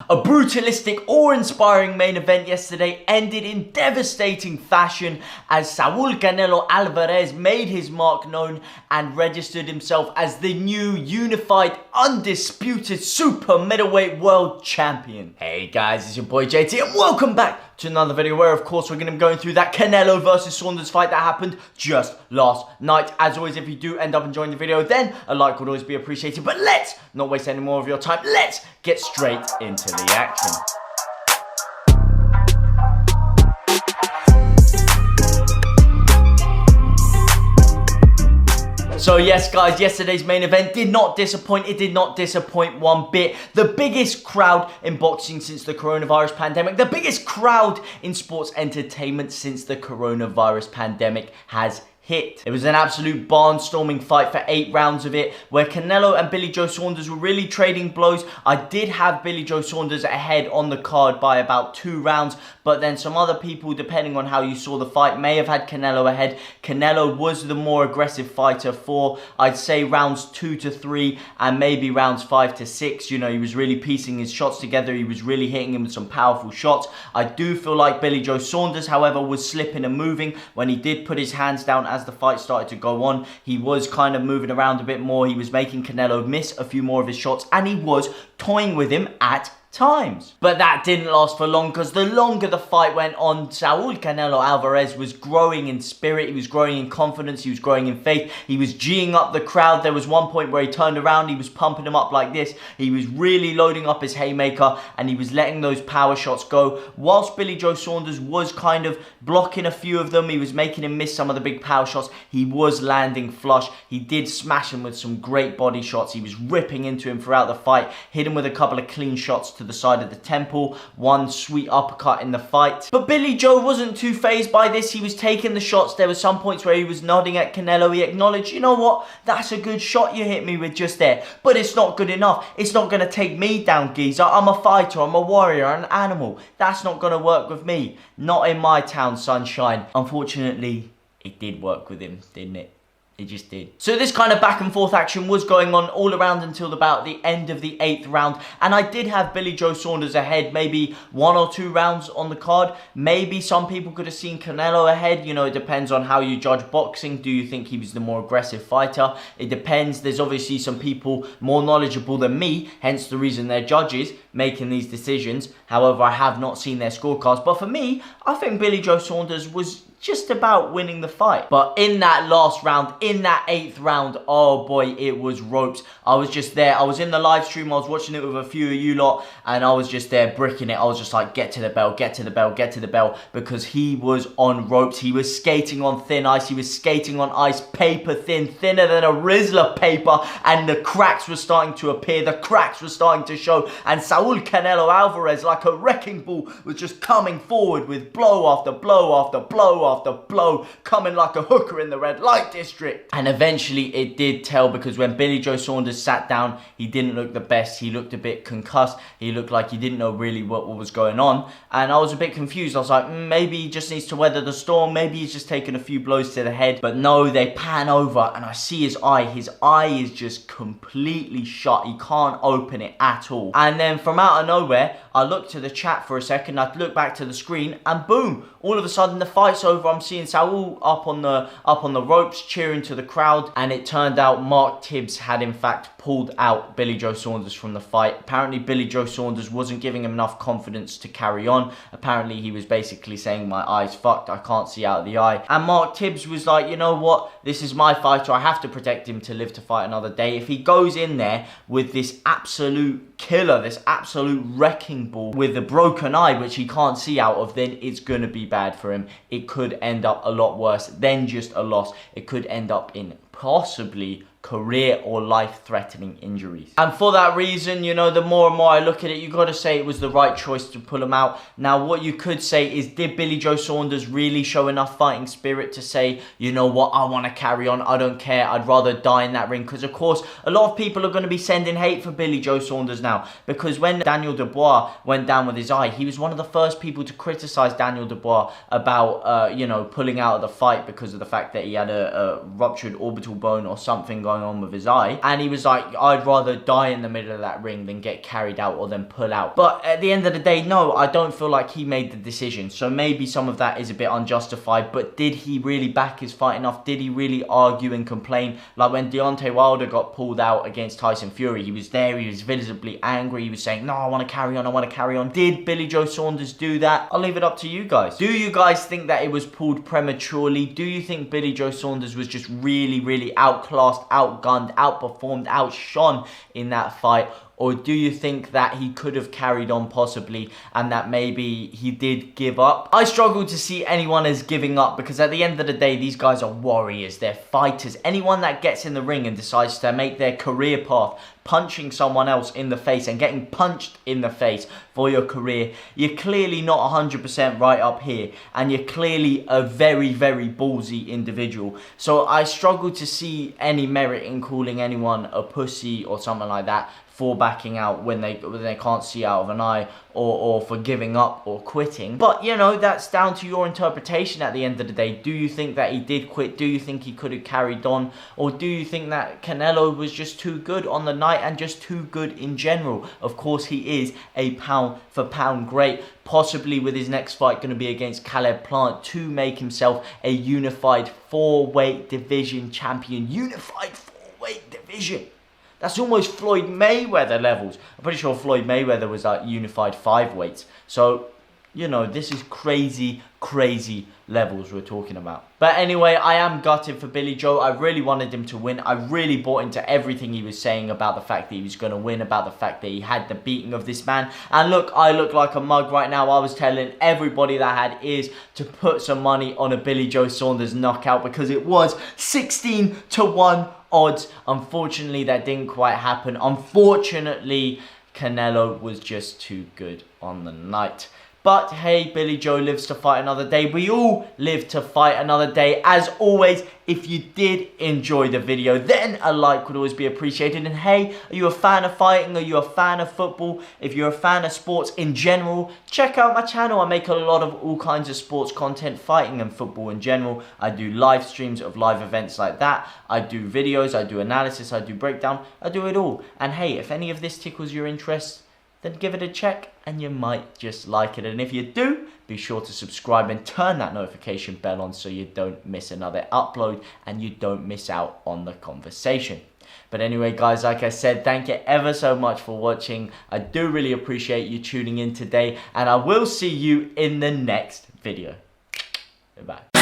A brutalistic, awe-inspiring main event yesterday ended in devastating fashion as Saul Canelo Alvarez made his mark known and registered himself as the new, unified, undisputed super middleweight world champion. Hey guys, it's your boy JT and welcome back to another video where of course we're going to be going through that Canelo versus Saunders fight that happened just last night. As always, if you do end up enjoying the video, then a like would always be appreciated. But let's not waste any more of your time. Let's get straight into the action. So yes guys, yesterday's main event did not disappoint. It did not disappoint one bit. The biggest crowd in boxing since the coronavirus pandemic. The biggest crowd in sports entertainment since the coronavirus pandemic has hit. It was an absolute barnstorming fight for 8 rounds of it, where Canelo and Billy Joe Saunders were really trading blows. I did have Billy Joe Saunders ahead on the card by about 2 rounds, but then some other people, depending on how you saw the fight, may have had Canelo ahead. Canelo was the more aggressive fighter for, I'd say, rounds 2 to 3 and maybe rounds 5 to 6. You know, he was really piecing his shots together. He was really hitting him with some powerful shots. I do feel like Billy Joe Saunders, however, was slipping and moving when he did put his hands down as the fight started to go on. He was kind of moving around a bit more. He was making Canelo miss a few more of his shots and he was toying with him at times. But that didn't last for long, because the longer the fight went on, Saul Canelo Alvarez was growing in spirit, he was growing in confidence, he was growing in faith, he was G'ing up the crowd. There was one point where he turned around, he was pumping him up like this, he was really loading up his haymaker and he was letting those power shots go, whilst Billy Joe Saunders was kind of blocking a few of them. He was making him miss some of the big power shots. He was landing flush. He did smash him with some great body shots. He was ripping into him throughout the fight, hit him with a couple of clean shots to the side of the temple, one sweet uppercut in the fight. But Billy Joe wasn't too fazed by this. He was taking the shots. There were some points where he was nodding at Canelo. He acknowledged, you know what, that's a good shot you hit me with just there, but it's not good enough. It's not going to take me down, geezer. I'm a fighter, I'm a warrior, I'm an animal. That's not going to work with me. Not in my town, sunshine. Unfortunately, it did work with him, didn't it? It just did. So this kind of back and forth action was going on all around until about the end of the 8th round. And I did have Billy Joe Saunders ahead, maybe 1 or 2 rounds on the card. Maybe some people could have seen Canelo ahead. You know, it depends on how you judge boxing. Do you think he was the more aggressive fighter? It depends. There's obviously some people more knowledgeable than me, hence the reason they're judges making these decisions. However, I have not seen their scorecards. But for me, I think Billy Joe Saunders was just about winning the fight. But in that last round, in that 8th round, oh boy, it was ropes. I was just there. I was in the live stream. I was watching it with a few of you lot, and I was just there bricking it. I was just like, get to the bell, get to the bell, get to the bell, because he was on ropes. He was skating on thin ice. He was skating on ice, paper thin, thinner than a Rizzler paper, and the cracks were starting to appear. The cracks were starting to show, and Saul Canelo Alvarez, like a wrecking ball, was just coming forward with blow after blow after blow after blow, coming like a hooker in the red light district. And eventually it did tell, because when Billy Joe Saunders sat down, he didn't look the best. He looked a bit concussed. He looked like he didn't know really what was going on. And I was a bit confused. I was like, maybe he just needs to weather the storm. Maybe he's just taken a few blows to the head. But no, they pan over and I see his eye. His eye is just completely shut. He can't open it at all. And then from out of nowhere, I looked to the chat for a second. I looked back to the screen and boom, all of a sudden the fight's over. I'm seeing Saul up on the ropes cheering to the crowd, and it turned out Mark Tibbs had in fact pulled out Billy Joe Saunders from the fight. Apparently Billy Joe Saunders wasn't giving him enough confidence to carry on. Apparently he was basically saying, my eye's fucked, I can't see out of the eye. And Mark Tibbs was like, you know what, this is my fighter, I have to protect him to live to fight another day. If he goes in there with this absolute killer, this absolute wrecking ball with a broken eye which he can't see out of, then it's going to be bad for him. It could end up a lot worse than just a loss. It could end up in possibly career or life-threatening injuries. And for that reason, you know, the more and more I look at it, you got to say it was the right choice to pull him out. Now, what you could say is, did Billy Joe Saunders really show enough fighting spirit to say, you know what, I want to carry on, I don't care, I'd rather die in that ring? Because, of course, a lot of people are going to be sending hate for Billy Joe Saunders now, because when Daniel Dubois went down with his eye, he was one of the first people to criticize Daniel Dubois about, you know, pulling out of the fight because of the fact that he had a ruptured orbital bone or something going going on with his eye. And he was like, I'd rather die in the middle of that ring than get carried out or then pull out. But at the end of the day, no, I don't feel like he made the decision. So maybe some of that is a bit unjustified, but did he really back his fight enough? Did he really argue and complain? Like when Deontay Wilder got pulled out against Tyson Fury, he was there, he was visibly angry, he was saying, no, I want to carry on, I want to carry on. Did Billy Joe Saunders do that? I'll leave it up to you guys. Do you guys think that it was pulled prematurely? Do you think Billy Joe Saunders was just really, really outclassed, outgunned, outperformed, outshone in that fight? Or do you think that he could have carried on possibly and that maybe he did give up? I struggle to see anyone as giving up because at the end of the day, these guys are warriors. They're fighters. Anyone that gets in the ring and decides to make their career path punching someone else in the face and getting punched in the face for your career, you're clearly not 100% right up here. And you're clearly a very, very ballsy individual. So I struggle to see any merit in calling anyone a pussy or something like that for backing out when they can't see out of an eye, or for giving up or quitting. But, you know, that's down to your interpretation at the end of the day. Do you think that he did quit? Do you think he could have carried on? Or do you think that Canelo was just too good on the night and just too good in general? Of course, he is a pound-for-pound great, possibly with his next fight going to be against Caleb Plant to make himself a unified 4-weight division champion. Unified 4-weight division. That's almost Floyd Mayweather levels. I'm pretty sure Floyd Mayweather was like unified 5 weights. So, you know, this is crazy, crazy levels we're talking about. But anyway, I am gutted for Billy Joe. I really wanted him to win. I really bought into everything he was saying about the fact that he was going to win, about the fact that he had the beating of this man. And look, I look like a mug right now. I was telling everybody that had ears to put some money on a Billy Joe Saunders knockout because it was 16-1 odds. Unfortunately, that didn't quite happen. Unfortunately, Canelo was just too good on the night. But hey, Billy Joe lives to fight another day. We all live to fight another day. As always, if you did enjoy the video, then a like would always be appreciated. And hey, are you a fan of fighting? Are you a fan of football? If you're a fan of sports in general, check out my channel. I make a lot of all kinds of sports content, fighting and football in general. I do live streams of live events like that. I do videos, I do analysis, I do breakdown. I do it all. And hey, if any of this tickles your interest, then give it a check and you might just like it. And if you do, be sure to subscribe and turn that notification bell on so you don't miss another upload and you don't miss out on the conversation. But anyway, guys, like I said, thank you ever so much for watching. I do really appreciate you tuning in today, and I will see you in the next video. Goodbye.